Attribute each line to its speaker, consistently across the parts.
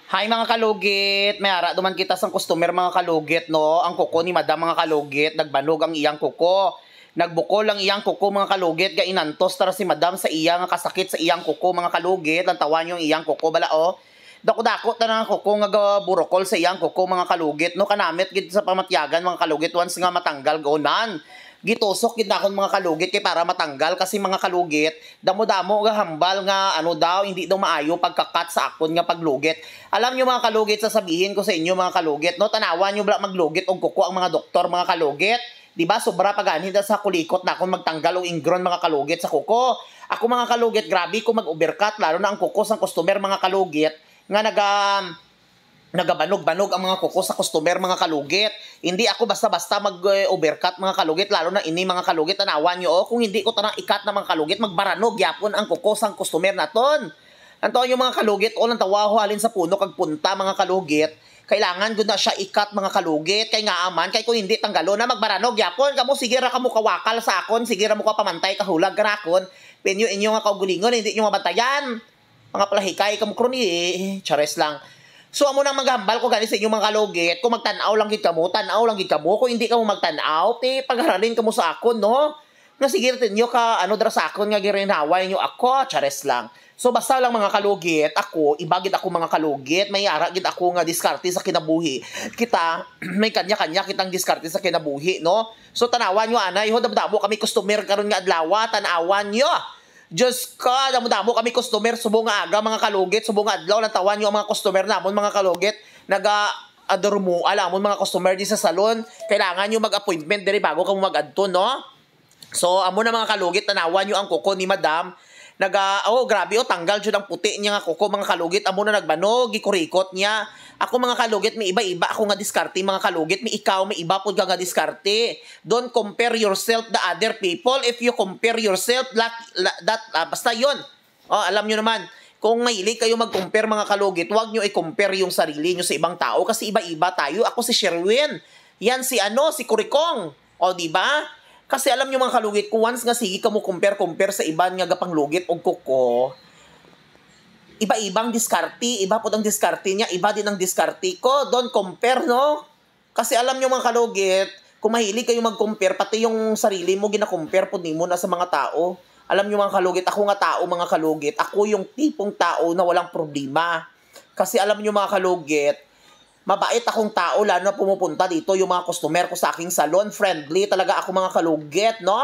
Speaker 1: Hi mga kalugit, may ara duman kita sang customer mga kalugit no. Ang kuko ni madam mga kalugit, nagbanog ang iyang kuko. Nagbukol ang iyang kuko mga kalugit, ga inantos tara si madam sa iyang kasakit sa iyang kuko mga kalugit. Lantawan yung iyang kuko bala o. Dako-dako ta nga kuko nga burokol sa iyang kuko mga kalugit no. Kanamit gid sa pamatyagan mga kalugit once nga matanggal gonan. Gitusok gid nakon mga kalugit kay para matanggal kasi mga kalugit damo-damo nga hambal nga ano daw hindi daw maayo pagkakat sa akon nga paglugit. Alam niyo mga kalugit, sasabihin ko sa inyo mga kalugit no, tanawan niyo bala maglugit og kuko ang mga doktor mga kalugit. Di ba sobra paganin sa kulikot na akong magtanggal og ingron mga kalugit sa kuko. Ako mga kalugit grabe ko mag-overcut lalo na ang kuko sang customer mga kalugit nga nagabanog-banog ang mga kuko sa customer mga kalugit. Hindi ako basta-basta mag-overcut mga kalugit lalo na ini mga kalugit tanawan nyo kung hindi ko tanang ikat na mga kalugit magbaranog yapon ang kuko sang customer naton. Anto yung mga kalugit o nang tawaho halin sa puno kag punta mga kalugit kailangan gud na siya ikat mga kalugit kay nga aman kay kung hindi tanggalo na magbaranog yapon kamo sige ra kamo kawakal sa akon sige ra mo ka pamantay kahulag karakon penyo inyo nga kaugulingon hindi nyo mabantayan mga palahikay kamo kroni chares lang. So amo nang maghambal ko gani sa inyong mga kalugit, kung magtanaw lang gid kamo, tanaw lang gid kamo, kung hindi kamo magtanaw, pagharalin kamo sa akon no. Nga sige tinyo ka ano dra sa akon nga girinaway niyo ako, chares lang. So basta lang mga kalugit, ako iba gid ako mga kalugit, may ara gid ako nga diskarte sa kinabuhi. Kita may kanya-kanya kitang diskarte sa kinabuhi no. So tanawan nyo anay, hodam-damo kami customer karon nga adlaw, tanawan nyo. Diyos ko, damo-damo kami customer, subong nga aga mga kalugit, subong nga adlaw, lantawan nyo ang mga customer namon mga kalugit, naga-adormo, alamon mga customer di sa salon, kailangan nyo mag-appointment diri bago ka mo mag-adto, no? So, amo na mga kalugit, tanawan nyo ang kuko ni madam, grabe tanggal dyan ang puti niya nga kuko mga kalugit, amo na nagbanog, gikurikot niya. Ako mga kalugit, may iba-iba ako nga diskarte mga kalugit, may ikaw, may iba po nga diskarte. Don't compare yourself the other people. If you compare yourself, basta yon. Alam nyo naman, kung mahilig kayo mag-compare mga kalugit, huwag nyo i-compare yung sarili nyo sa ibang tao kasi iba-iba tayo. Ako si Sherwin, yan si Kurikong. Di ba? Kasi alam nyo mga kalugit, kung once nga sige ka mo compare sa iban nga gapang lugit o kuko, iba-ibang diskarte, iba po ang diskarte niya, iba din ang diskarte ko. Don't compare, no? Kasi alam nyo mga kalugit, kung mahilig kayo mag-compare, pati yung sarili mo, gina-compare po mo na sa mga tao. Alam nyo mga kalugit, ako nga tao mga kalugit, ako yung tipong tao na walang problema. Kasi alam nyo mga kalugit, mabait akong tao, lalo na pumupunta dito yung mga customer ko sa aking salon, friendly talaga ako mga kalugit, no?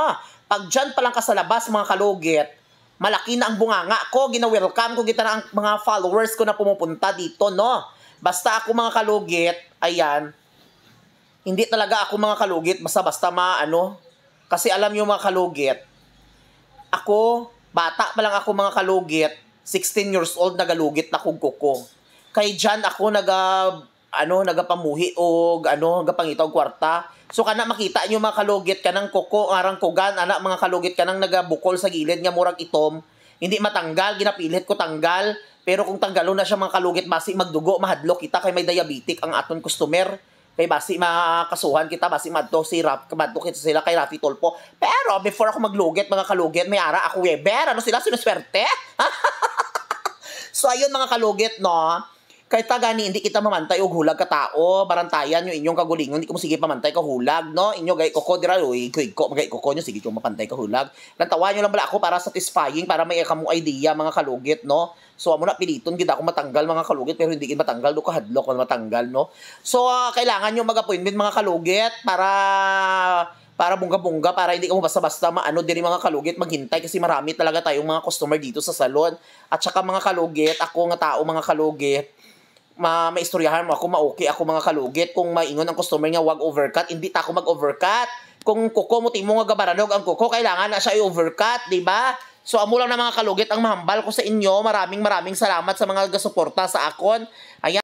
Speaker 1: Pag dyan pa lang ka sa labas mga kalugit, malaki na ang bunganga ko, gina-welcome ko kita na ang mga followers ko na pumupunta dito, no? Basta ako mga kalugit, ayan, hindi talaga ako mga kalugit, basta-basta kasi alam nyo mga kalugit, ako, bata pa lang ako mga kalugit, 16 years old, nagalugit na kong kuko. Kay dyan ako nagapamuhi o nagapangitaw kwarta. So kana makita nyo mga kalugit kanang kuko arang kugan anak mga kalugit kanang nagabukol sa gilid nga murag itom hindi matanggal ginapilit ko tanggal pero kung tanggalon na siya mga kalugit basi magdugo mahadlok kita kay may diabetic ang aton customer kay basi makasuhan kita basi madto si Rap kamadto kita sila kay Rafi Tolpo pero before ako maglugit mga kalugit may ara ako Weber sila sinuswerte. So ayun mga kalugit no. Kahit gani hindi kita mamantay og hulag ka tao, barantayan yung inyong kagulingon, hindi ko mo sige pamantay ka hulag, no? Inyo gay koko dira oy, magay koko nyo sige ko mapantay ka hulag. Lantawan nyo lang bala ako para satisfying para may kamo idea mga kalugit, no? So amo na piliton gid ako matanggal mga kalugit pero hindi gid matanggal do kahadlok man matanggal, no? So kailangan nyo mag-appointment mga kalugit para bungga-bungga para hindi ka mo basta-basta diri mga kalugit maghintay kasi marami talaga tayong mga customer dito sa salon. At saka mga kalugit, ako nga tao mga kalugit, maistoryahan mo ako, ma-okay ako mga kalugit. Kung maingon ang customer niya, wag overcut, hindi ta ako mag-overcut. Kung kuko mo timo nga gabaranog ang kuko, kailangan na siya i-overcut, di ba? So amo lang na mga kalugit ang mahambal ko sa inyo. Maraming salamat sa mga gasuporta sa akon. Ayan.